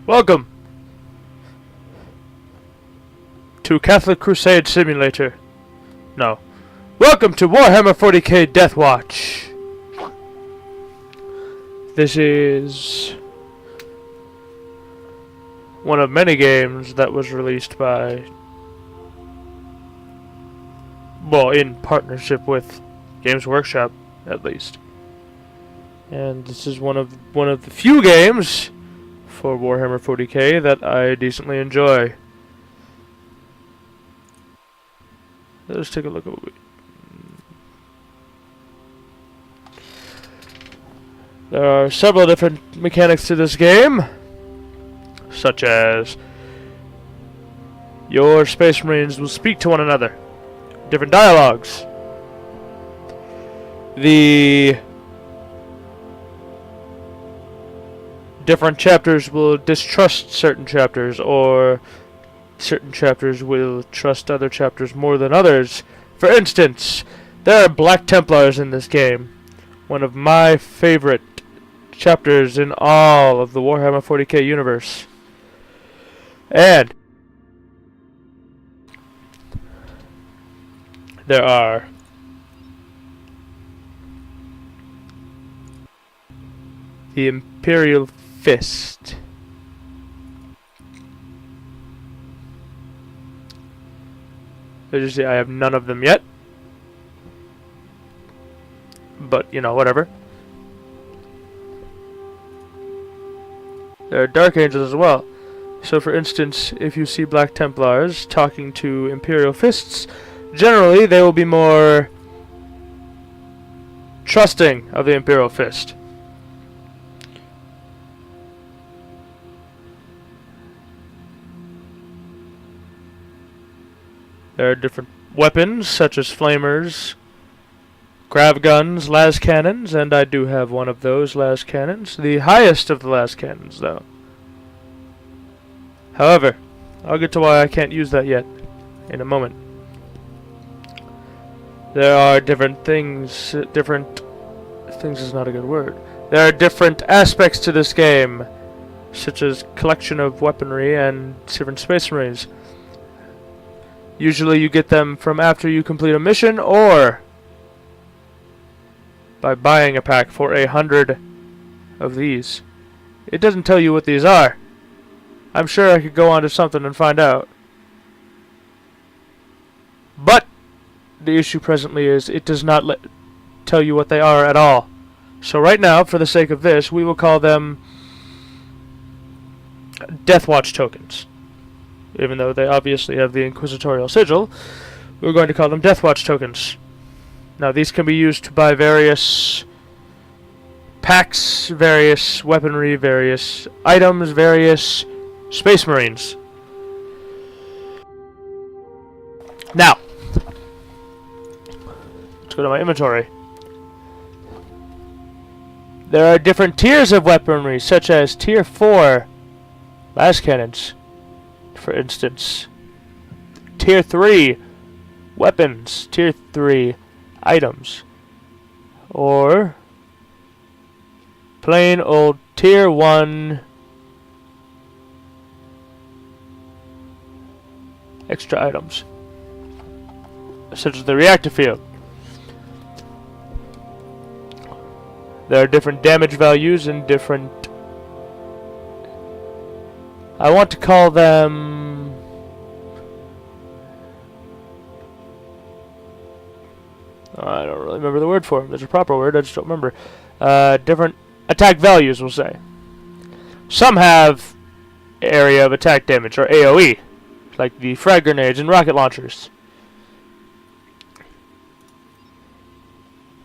Welcome to Catholic Crusade Simulator. No. Welcome to Warhammer 40K Deathwatch. This is one of many games that was released by, well, in partnership with Games Workshop, at least. And this is one of the few games for Warhammer 40K that I decently enjoy. Let's take a look at what we... There are several different mechanics to this game, such as your Space Marines will speak to one another, different dialogues. The different chapters will distrust certain chapters, or certain chapters will trust other chapters more than others. For instance, there are Black Templars in this game, one of my favorite chapters in all of the Warhammer 40K universe. And there are the Imperial Fist. As you see, I have none of them yet. But, you know, whatever. There are Dark Angels as well. So, for instance, if you see Black Templars talking to Imperial Fists, generally they will be more trusting of the Imperial Fist. There are different weapons, such as flamers, grav guns, las cannons, and I do have one of those las cannons. The highest of the las cannons, though. However, I'll get to why I can't use that yet in a moment. There are different things. Different things is not a good word. There are different aspects to this game, such as collection of weaponry and different Space Marines. Usually you get them from after you complete a mission, or by buying a pack for 100 of these. It doesn't tell you what these are. I'm sure I could go onto something and find out. But the issue presently is it does not tell you what they are at all. So right now, for the sake of this, we will call them Deathwatch tokens. Even though they obviously have the Inquisitorial Sigil, we're going to call them Deathwatch tokens. Now, these can be used to buy various packs, various weaponry, various items, various Space Marines. Now, let's go to my inventory. There are different tiers of weaponry, such as Tier 4 las cannons, for instance. Tier 3 weapons, Tier 3 items, or plain old Tier 1 extra items, such as the reactor field. There are different damage values and different... I want to call them... I don't really remember the word for them. There's a proper word, I just don't remember. Different attack values, we'll say. Some have area of attack damage, or AoE, like the frag grenades and rocket launchers.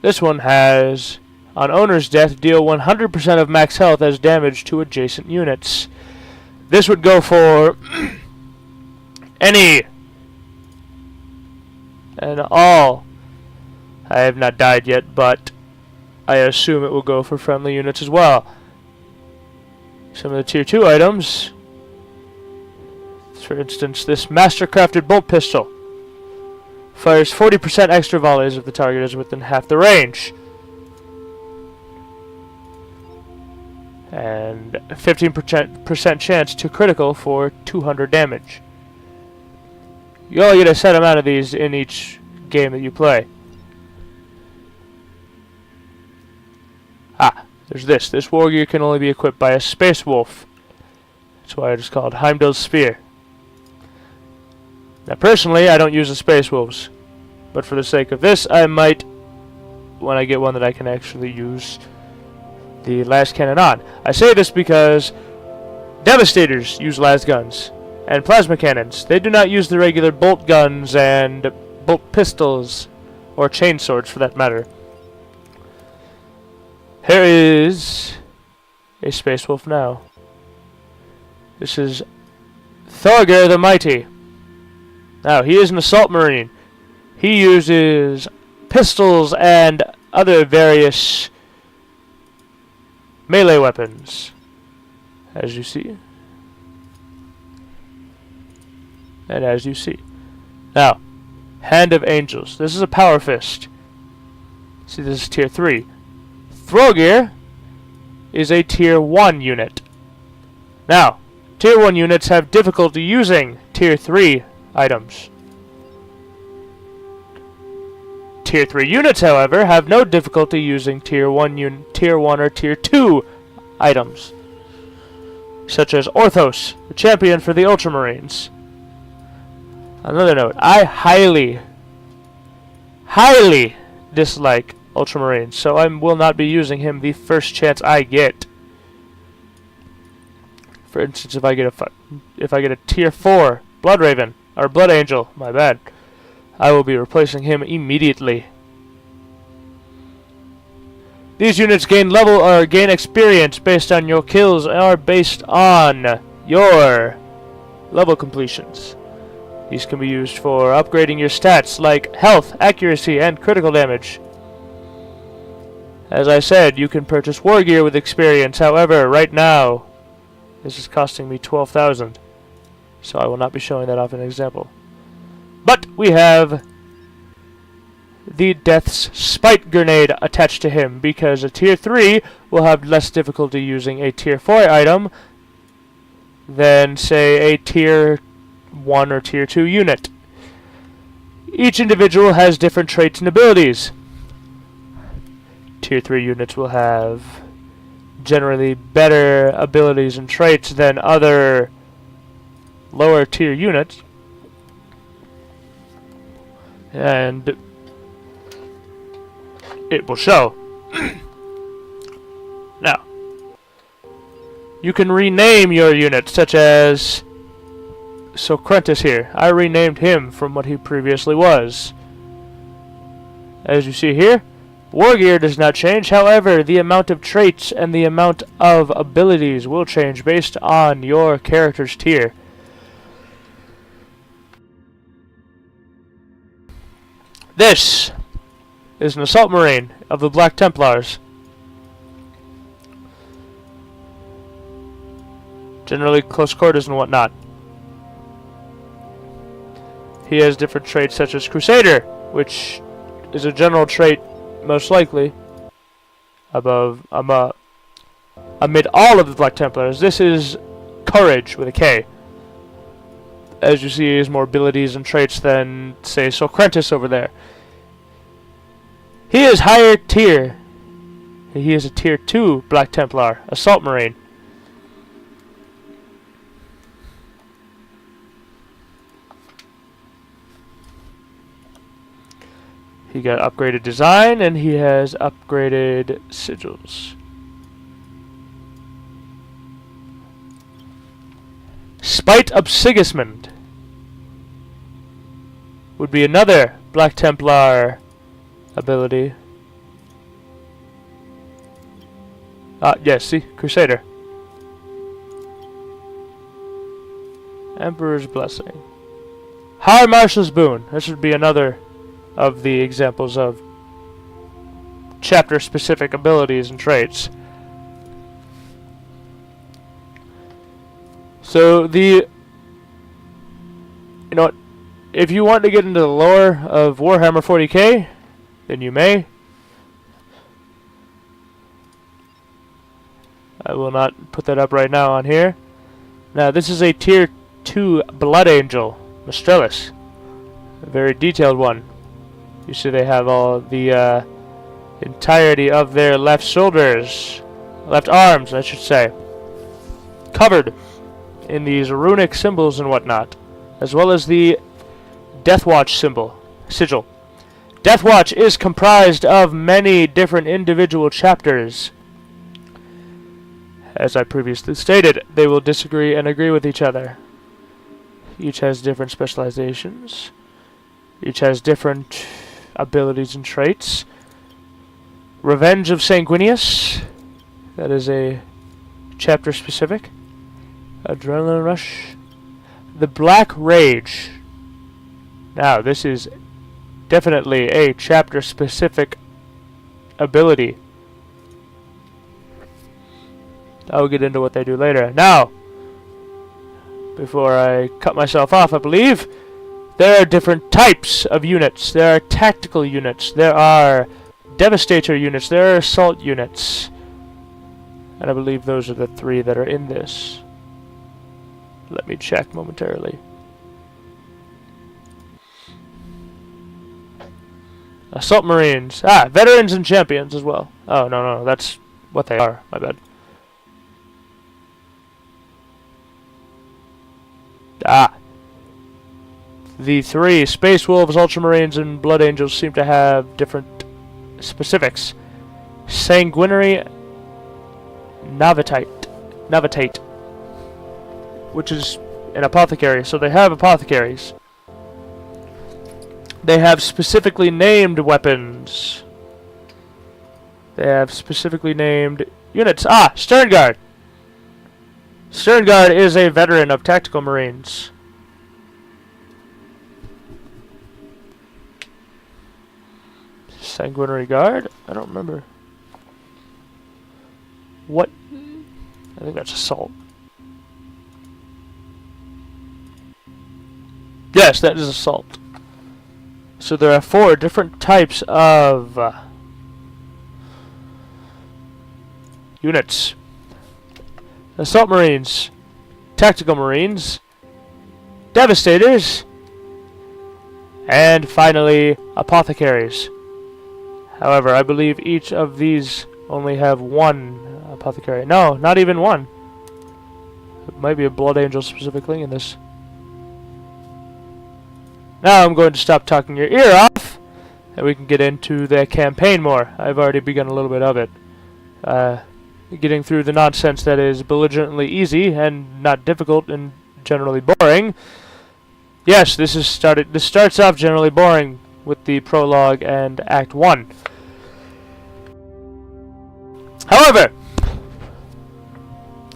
This one has, on owner's death, deal 100% of max health as damage to adjacent units. This would go for any and all. I have not died yet, but I assume it will go for friendly units as well. Some of the Tier 2 items, for instance, this mastercrafted bolt pistol fires 40% extra volleys if the target is within half the range. and 15% chance to critical for 200 damage. You only get a set amount of these in each game that you play. Ah, there's this. This war gear can only be equipped by a Space Wolf. That's why it's called Heimdall's Spear. Now personally, I don't use the Space Wolves, but for the sake of this, I might, when I get one that I can actually use the last cannon on. I say this because Devastators use las guns, and plasma cannons. They do not use the regular bolt guns and bolt pistols, or chain swords for that matter. Here is a Space Wolf now. This is Thorgr the Mighty. Now, he is an assault marine. He uses pistols and other various melee weapons, as you see. And as you see. Now, Hand of Angels. This is a Power Fist. See, this is Tier 3. Thorgr is a Tier 1 unit. Now, Tier 1 units have difficulty using Tier 3 items. Tier 3 units, however, have no difficulty using Tier 1 or Tier 2 items, such as Orthos, the champion for the Ultramarines. Another note, I highly dislike Ultramarines, so I will not be using him the first chance I get. For instance, if I get a Tier 4 Blood Raven, or Blood Angel, my bad, I will be replacing him immediately. These units gain level or gain experience based on your kills or based on your level completions. These can be used for upgrading your stats like health, accuracy, and critical damage. As I said, you can purchase war gear with experience. However, right now, this is costing me 12,000. So I will not be showing that off in an example. But we have the Death's Spite Grenade attached to him, because a Tier 3 will have less difficulty using a Tier 4 item than, say, a Tier 1 or Tier 2 unit. Each individual has different traits and abilities. Tier 3 units will have generally better abilities and traits than other lower tier units. And it will show. Now, you can rename your unit, such as Socrentis here. I renamed him from what he previously was. As you see here, war gear does not change. However, the amount of traits and the amount of abilities will change based on your character's tier. This is an Assault Marine of the Black Templars. Generally close quarters and whatnot. He has different traits such as Crusader, which is a general trait most likely amid all of the Black Templars. This is Courage with a K. As you see, he has more abilities and traits than, say, Socrentis over there. He is higher tier. He is a Tier 2 Black Templar, Assault Marine. He got upgraded design, and he has upgraded sigils. Spite of Sigismund would be another Black Templar ability. Yes, see? Crusader. Emperor's Blessing. High Marshal's Boon. This would be another of the examples of chapter-specific abilities and traits. So you know what, if you want to get into the lore of Warhammer 40K, then you may. I will not put that up right now on here. Now, this is a Tier 2 Blood Angel, Mistrellis. A very detailed one. You see they have all the entirety of their left shoulders, left arms, I should say, covered in these runic symbols and whatnot, as well as the Deathwatch sigil. Deathwatch is comprised of many different individual chapters. As I previously stated, they will disagree and agree with each other. Each has different specializations. Each has different abilities and traits. Revenge of Sanguinius. That is a chapter specific. Adrenaline Rush. The Black Rage. Now, this is definitely a chapter specific ability. I'll get into what they do later. Now, before I cut myself off, I believe, there are different types of units. There are tactical units. There are Devastator units. There are assault units. And I believe those are the three that are in this. Let me check momentarily. Assault Marines. Ah, veterans and champions as well. Oh, no, that's what they are. My bad. Ah. The three Space Wolves, Ultramarines, and Blood Angels seem to have different specifics. Sanguinary Navitate, which is an apothecary. So they have apothecaries. They have specifically named weapons. They have specifically named units. Ah, Stern Guard. Stern Guard is a veteran of Tactical Marines. Sanguinary Guard? I don't remember. What? I think that's Assault. Yes, that is Assault. So there are 4 different types of units. Assault Marines, Tactical Marines, Devastators, and finally, Apothecaries. However, I believe each of these only have 1 Apothecary. No, not even 1. It might be a Blood Angel specifically in this. Now I'm going to stop talking your ear off, and we can get into the campaign more. I've already begun a little bit of it. Getting through the nonsense that is belligerently easy and not difficult and generally boring. Yes, this starts off generally boring with the prologue and Act 1. However,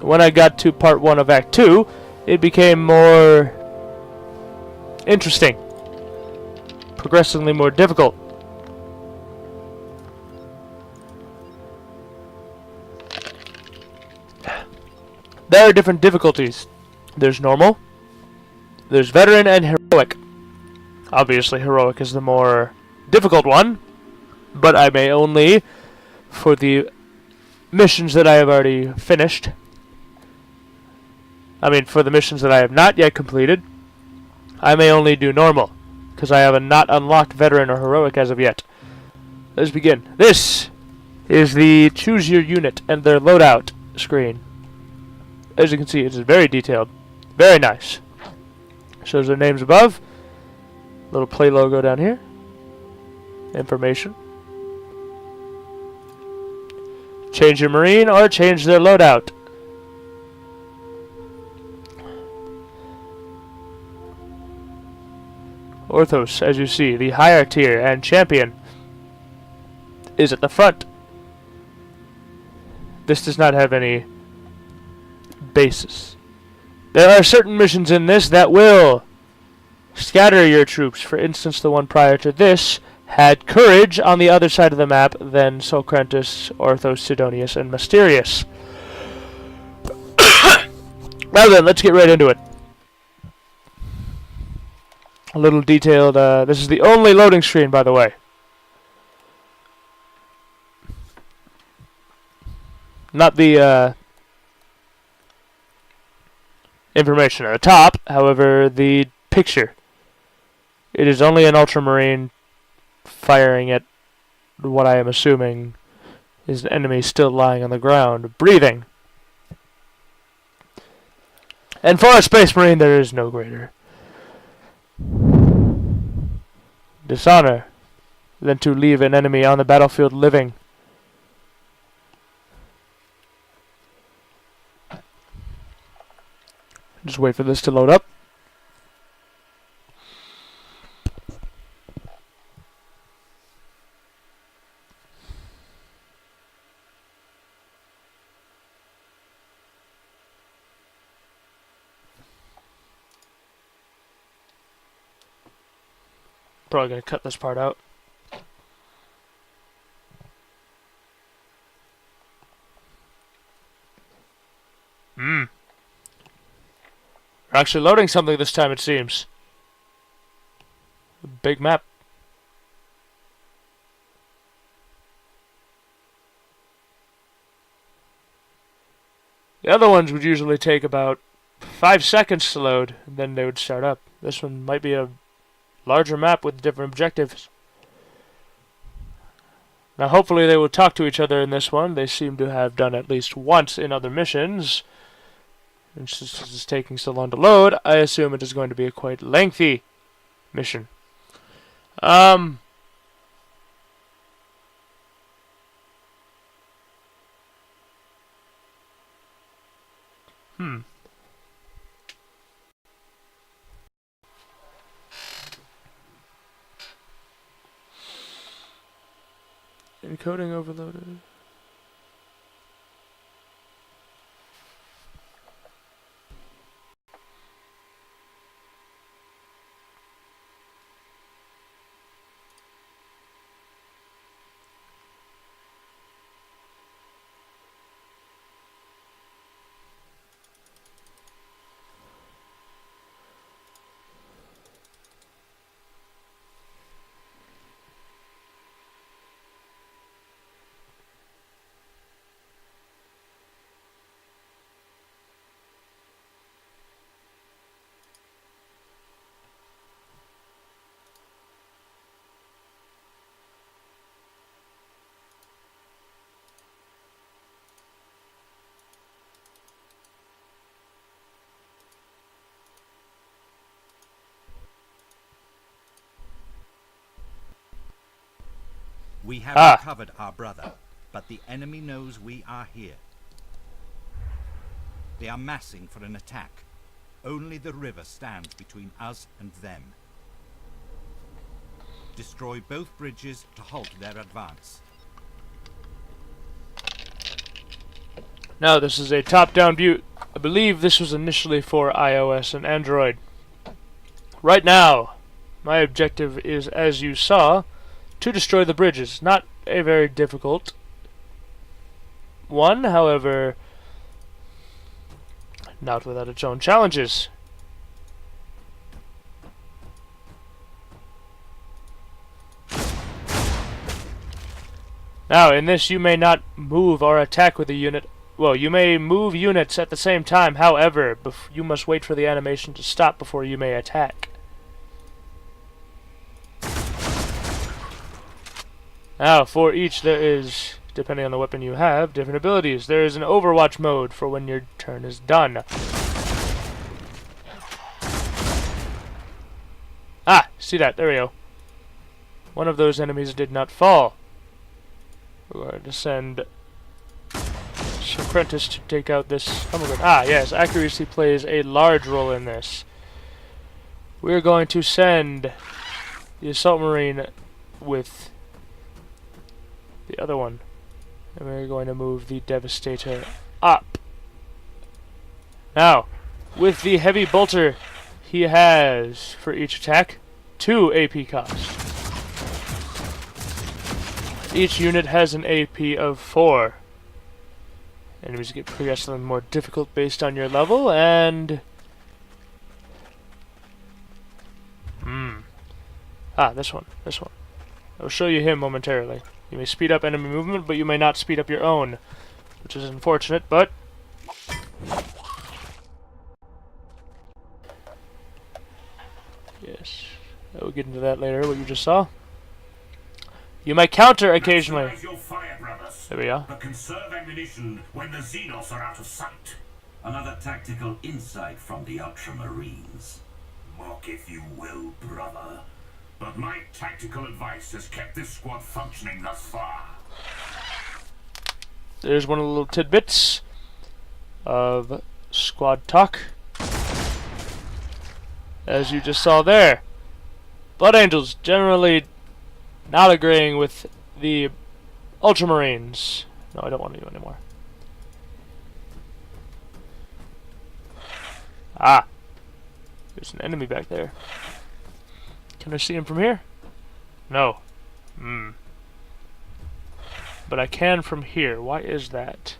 when I got to Part 1 of Act 2, it became more interesting, progressively more difficult. There are different difficulties. There's normal, there's veteran, and heroic. Obviously, heroic is the more difficult one, but I may only, for the missions that I have already finished, for the missions that I have not yet completed, I may only do normal, because I have a not unlocked veteran or heroic as of yet. Let's begin. This is the Choose Your Unit and their loadout screen. As you can see, it's very detailed. Very nice. Shows their names above. Little play logo down here. Information. Change your Marine or change their loadout. Orthos, as you see, the higher tier and champion is at the front. This does not have any basis. There are certain missions in this that will scatter your troops. For instance, the one prior to this had courage on the other side of the map than Solcrantus, Orthos, Sidonius, and Mysterious. Now then, let's get right into it. A little detailed, this is the only loading screen, by the way. Not the information at the top. However, the picture. It is only an ultramarine firing at what I am assuming is an enemy still lying on the ground, breathing. And for a space marine, there is no greater dishonor than to leave an enemy on the battlefield living. Just wait for this to load up. Probably gonna cut this part out. We're actually loading something this time, it seems. A big map. The other ones would usually take about 5 seconds to load, and then they would start up. This one might be a larger map with different objectives. Now hopefully they will talk to each other in this one. They seem to have done at least once in other missions. And since this is taking so long to load, I assume it is going to be a quite lengthy mission. Encoding overloaded. We have recovered our brother, but the enemy knows we are here. They are massing for an attack. Only the river stands between us and them. Destroy both bridges to halt their advance. Now this is a top-down view. I believe this was initially for iOS and Android. Right now, my objective is, as you saw, to destroy the bridges. Not a very difficult one, however, not without its own challenges. Now, in this, you may not move or attack with a unit. Well, you may move units at the same time, however, you must wait for the animation to stop before you may attack. Now, for each there is, depending on the weapon you have, different abilities. There is an Overwatch mode for when your turn is done. Ah, see that, there we go. One of those enemies did not fall. We're going to send Socrates to take out this Hummingbird. Ah, yes, accuracy plays a large role in this. We're going to send the Assault Marine with the other one. And we're going to move the Devastator up. Now, with the Heavy Bolter, he has, for each attack, 2 AP cost. Each unit has an AP of 4. Enemies get progressively more difficult based on your level, and this one. I'll show you him momentarily. You may speed up enemy movement, but you may not speed up your own, which is unfortunate, but Yes. We'll get into that later, what you just saw. You might counter occasionally. Maximize your fire, brothers, There we are. but conserve ammunition when the Xenos are out of sight. Another tactical insight from the Ultramarines. Mock if you will, brother. But my tactical advice has kept this squad functioning thus far. There's one of the little tidbits of squad talk. As you just saw there. Blood Angels generally not agreeing with the Ultramarines. No, I don't want to do anymore. Ah! There's an enemy back there. Can I see him from here? No. But I can from here. Why is that?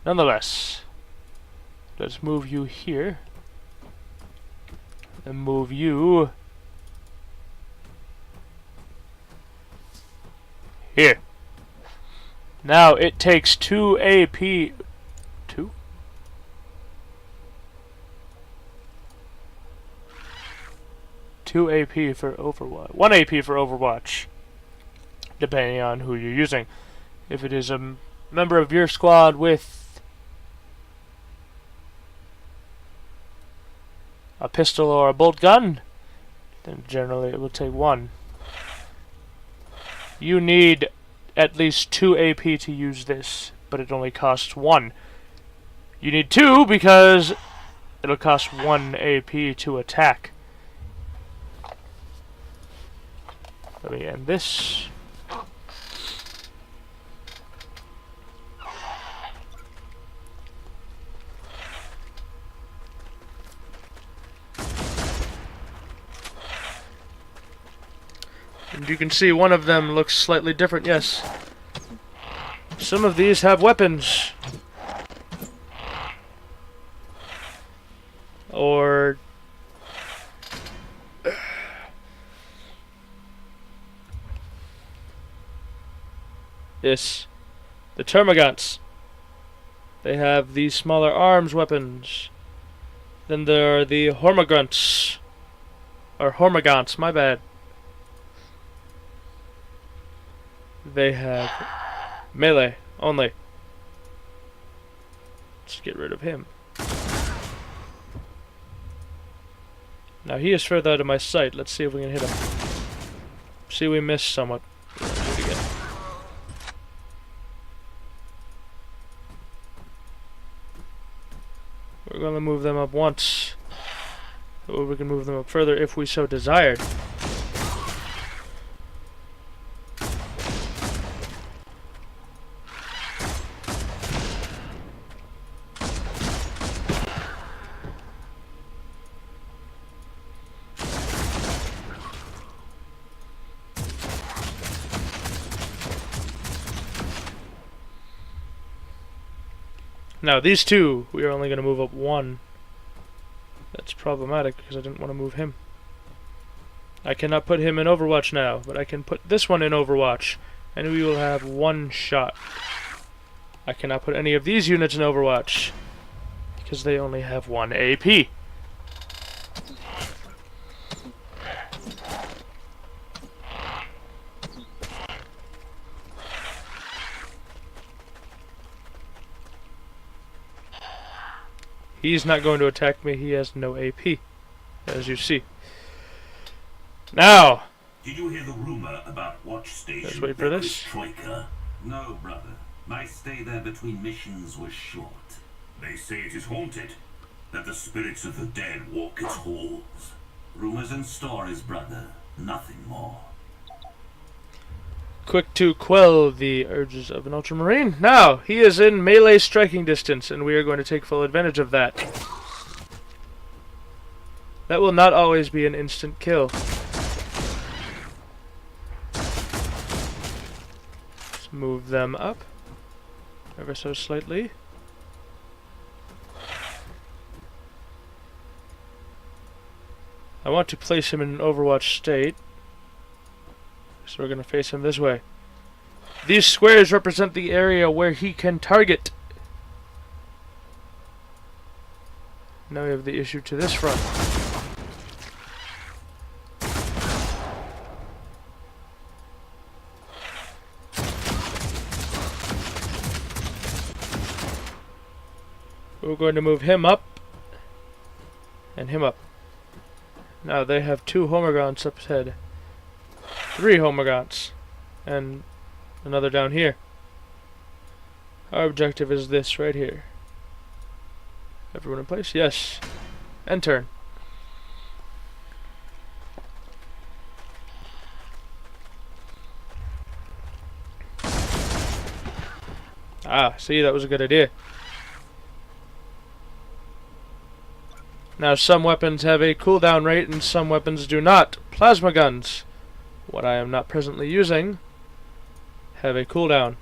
Nonetheless, let's move you here. And move you here. Now it takes 2 AP. 2? Two AP for Overwatch. 1 AP for Overwatch. Depending on who you're using. If it is a member of your squad with a pistol or a bolt gun, then generally it will take 1. You need at least 2 AP to use this, but it only costs 1. You need 2 because it'll cost 1 AP to attack. Let me end this. And you can see one of them looks slightly different, yes. Some of these have weapons. Or... yes. The Termagants. They have these smaller arms weapons. Then there are the Hormagants. Or Hormagants, my bad. They have melee only. Let's get rid of him. Now he is further out of my sight. Let's see if we can hit him. See, we missed somewhat. Do it again. We're going to move them up once. Or we can move them up further if we so desired. Now these two, we are only going to move up 1. That's problematic because I didn't want to move him. I cannot put him in Overwatch now, but I can put this one in Overwatch, and we will have 1 shot. I cannot put any of these units in Overwatch because they only have 1 AP. He's not going to attack me. He has no AP, as you see. Now, Did you hear the rumor about Watch Station? let's wait for this. Troika. No, brother. My stay there between missions was short. They say it is haunted, that the spirits of the dead walk its halls. Rumors and stories, brother. Nothing more. Quick to quell the urges of an Ultramarine. Now, he is in melee striking distance, and we are going to take full advantage of that. That will not always be an instant kill. Let's move them up ever so slightly. I want to place him in an Overwatch state. So we're going to face him this way. These squares represent the area where he can target. Now we have the issue to this front. We're going to move him up and him up. Now they have 2 Homagants up ahead. 3 Homagants. And another down here. Our objective is this right here. Everyone in place? Yes. End turn. Ah, see, that was a good idea. Now, some weapons have a cooldown rate and some weapons do not. Plasma guns, what I am not presently using, have a cooldown.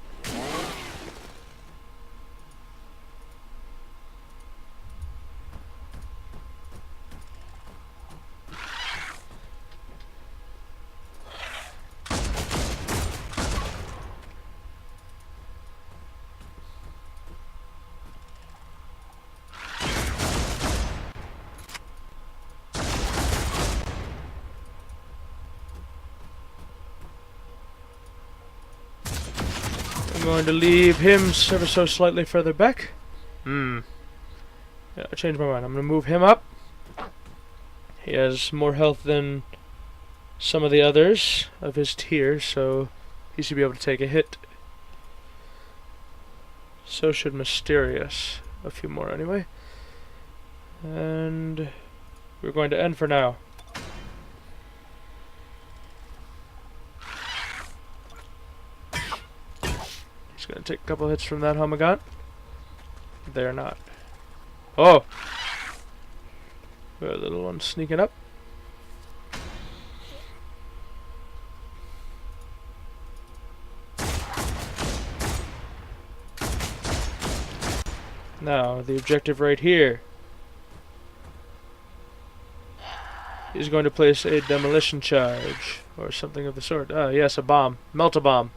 I'm going to leave him ever so slightly further back. Yeah, I changed my mind. I'm going to move him up. He has more health than some of the others of his tier, so he should be able to take a hit. So should Mysterious. A few more anyway. And we're going to end for now. He's going to take a couple hits from that Homagant. They're not. Oh! We got a little one sneaking up. Now, the objective right here is going to place a demolition charge, or something of the sort. Ah, yes, a bomb. Melt-a-bomb.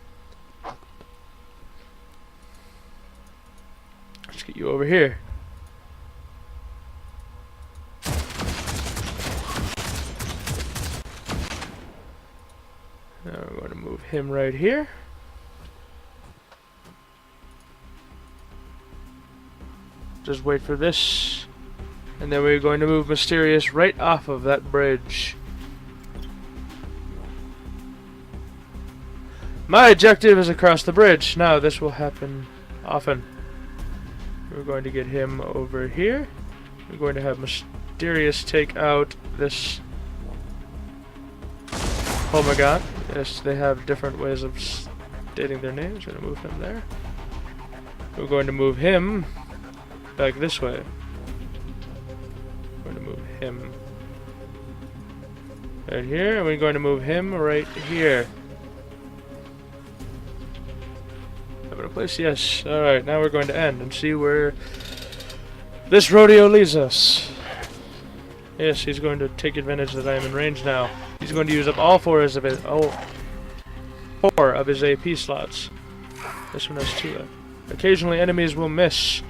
Let's get you over here. Now we're going to move him right here. Just wait for this. And then we're going to move Mysterious right off of that bridge. My objective is across the bridge. Now this will happen often. We're going to get him over here. We're going to have Mysterious take out this Homagant. Yes, they have different ways of stating their names. We're going to move him there. We're going to move him back this way. We're going to move him right here, and we're going to move him right here. Have a place? Yes. Alright, now we're going to end and see where this rodeo leads us. Yes, he's going to take advantage that I am in range now. He's going to use up all four of his AP slots. This one has 2 left. Occasionally enemies will miss.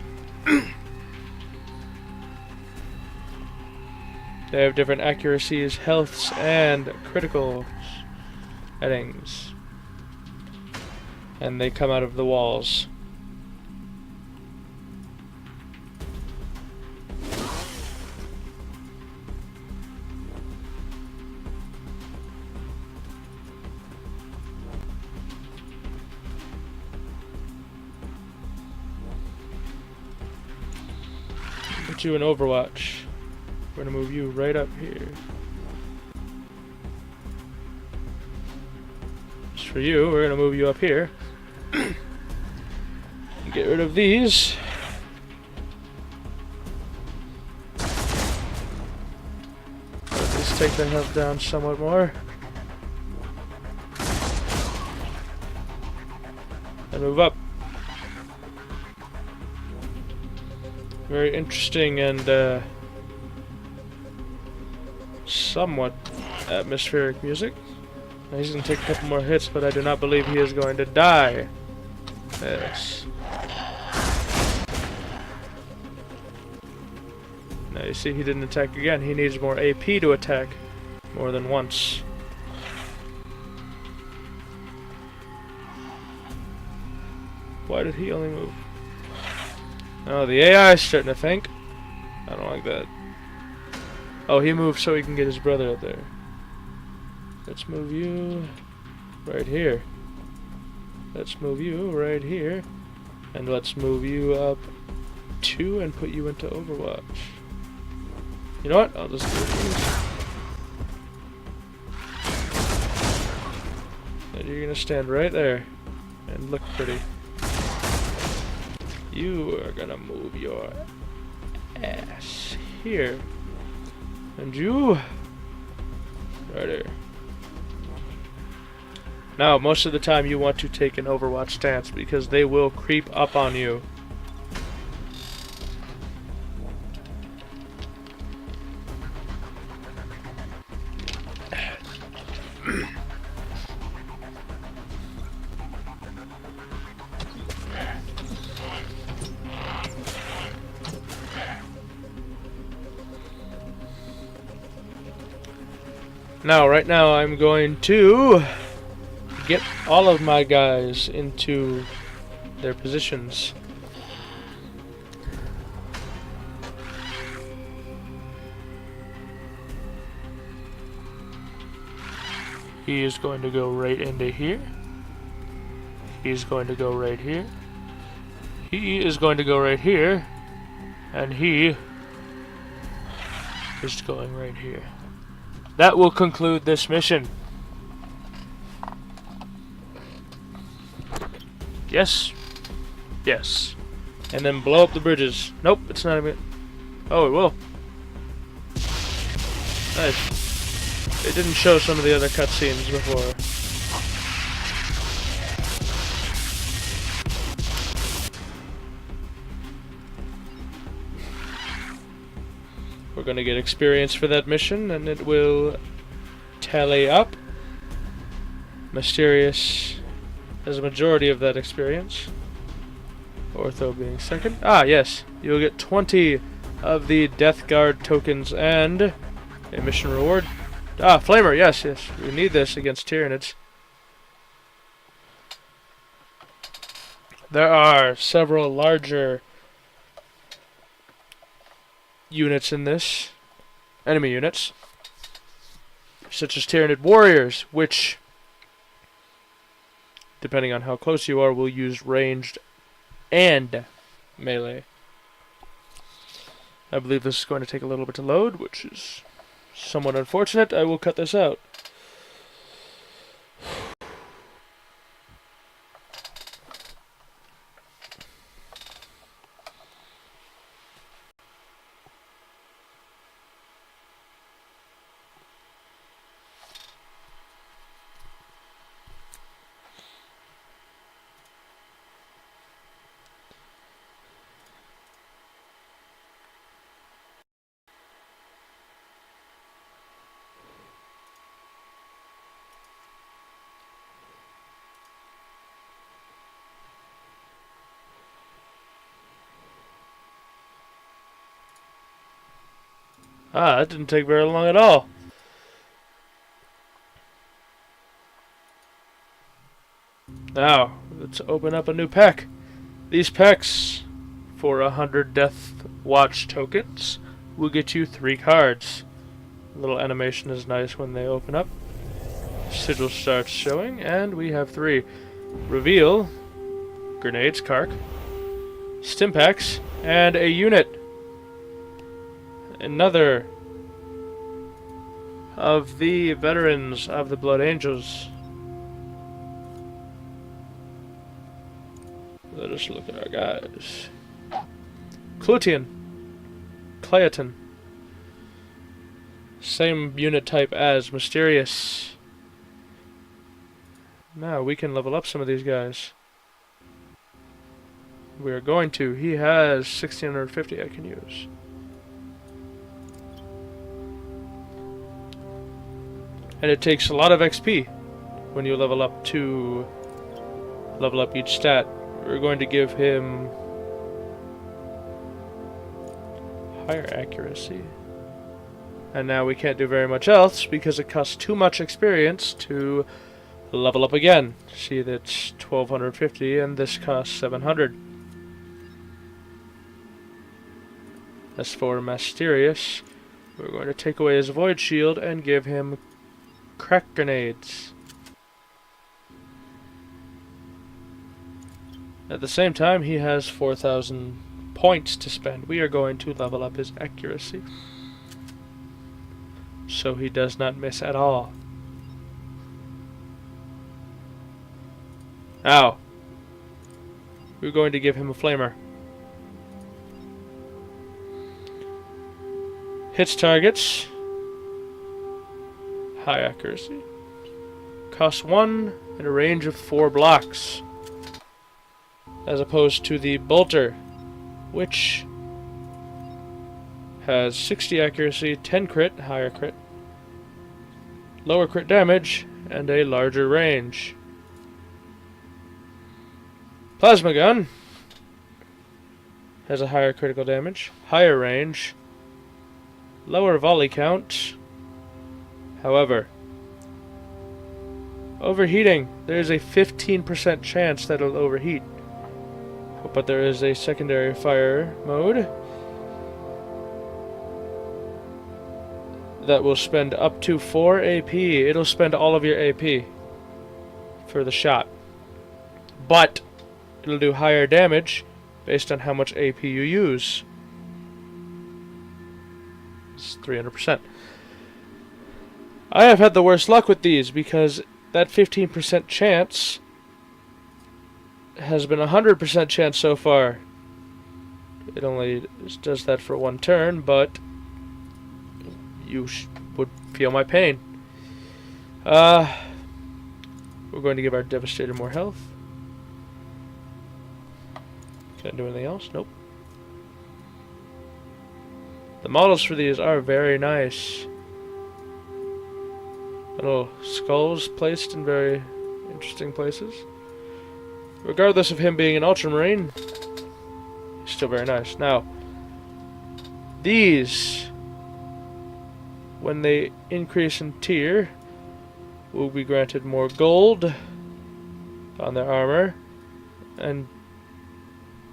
They have different accuracies, healths, and critical settings. And they come out of the walls. Put you in Overwatch. We're going to move you right up here. Just for you, we're going to move you up here. Get rid of these. Let's take the health down somewhat more. And move up. Very interesting and somewhat atmospheric music. Now he's going to take a couple more hits, but I do not believe he is going to die. Yes. Now you see he didn't attack again. He needs more AP to attack more than once. Why did he only move? Oh, the AI is starting to think. I don't like that. Oh, he moved so he can get his brother up there. Let's move you right here. Let's move you right here. And let's move you up 2 and put you into Overwatch. You know what? I'll just do these. And you're gonna stand right there and look pretty. You are gonna move your ass here. And you right here. Now, most of the time you want to take an Overwatch stance because they will creep up on you. Now, right now, I'm going to get all of my guys into their positions. He is going to go right into here. He's going to go right here. He is going to go right here. And he is going right here. That will conclude this mission. Yes. Yes. And then blow up the bridges. Nope, it's not even... Oh, it will. Nice. It didn't show some of the other cutscenes before. We're going to get experience for that mission, and it will tally up. Mysterious as a majority of that experience. Ortho being second. Ah, yes. You'll get 20 of the Death Guard tokens and a mission reward. Ah, Flamer, yes, yes. We need this against Tyranids. There are several larger units in this. Enemy units. Such as Tyranid warriors, which, depending on how close you are, will use ranged and melee. I believe this is going to take a little bit to load, which is somewhat unfortunate. I will cut this out. Ah, that didn't take very long at all. Now, let's open up a new pack. These packs, for 100 Deathwatch tokens, will get you 3 cards. A little animation is nice when they open up. Sigil starts showing, and we have 3. Reveal, Grenades, Kark, Stimpaks, and a unit. Another of the veterans of the Blood Angels. Let us look at our guys. Clutian. Clayton. Same unit type as Mysterious. Now we can level up some of these guys. We are going to. He has 1650 I can use. And it takes a lot of XP when you level up each stat. We're going to give him higher accuracy. And now we can't do very much else because it costs too much experience to level up again. See, that's 1250 and this costs 700. As for Mysterious, we're going to take away his Void Shield and give him Crack Grenades. At the same time, he has 4,000 points to spend. We are going to level up his accuracy, so he does not miss at all. Now, we're going to give him a Flamer. Hits targets. High accuracy. Costs 1 and a range of 4 blocks. As opposed to the Bolter, which has 60 accuracy, 10 crit, higher crit, lower crit damage, and a larger range. Plasma Gun has a higher critical damage, higher range, lower volley count. However, overheating, there is a 15% chance that it'll overheat. But there is a secondary fire mode that will spend up to 4 AP. It'll spend all of your AP for the shot, but it'll do higher damage based on how much AP you use. It's 300%. I have had the worst luck with these because that 15% chance has been a 100% chance so far. It only does that for 1 turn, but you would feel my pain. We're going to give our Devastator more health. Can I do anything else? Nope. The models for these are very nice. Little skulls placed in very interesting places. Regardless of him being an Ultramarine, he's still very nice. Now, these, when they increase in tier, will be granted more gold on their armor, and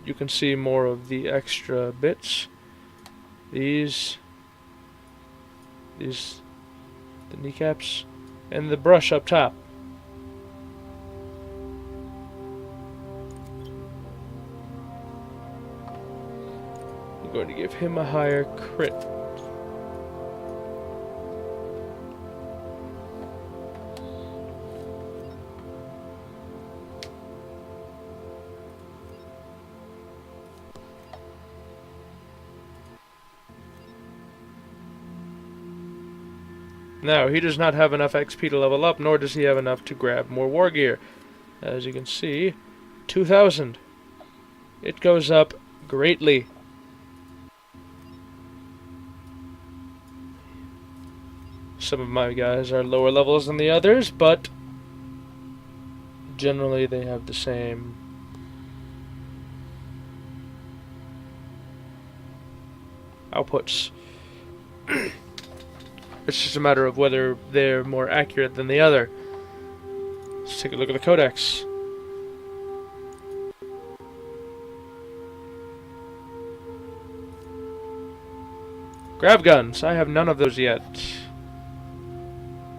you can see more of the extra bits. These, the kneecaps, and the brush up top. I'm going to give him a higher crit. Now, he does not have enough XP to level up, nor does he have enough to grab more war gear. As you can see, 2,000. It goes up greatly. Some of my guys are lower levels than the others, but generally they have the same outputs. It's just a matter of whether they're more accurate than the other. Let's take a look at the codex. Grav guns. I have none of those yet.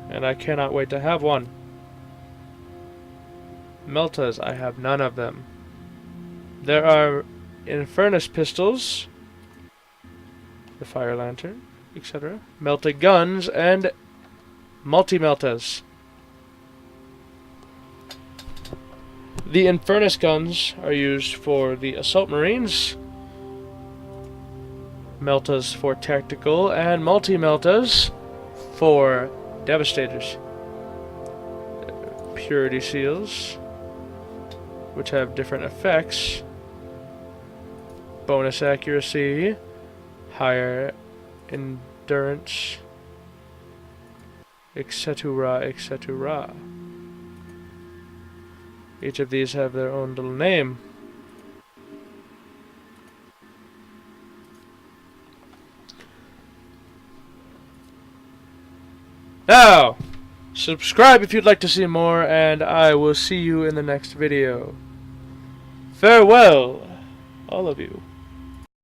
And I cannot wait to have one. Meltas. I have none of them. There are Infernus pistols, the Fire Lantern, etc. Melted guns and multi-meltas. The Infernus guns are used for the Assault Marines, meltas for tactical, and multi-meltas for Devastators. Purity seals, which have different effects. Bonus accuracy, higher endurance, etc., etc. Each of these have their own little name. Now, subscribe if you'd like to see more, and I will see you in the next video. Farewell, all of you.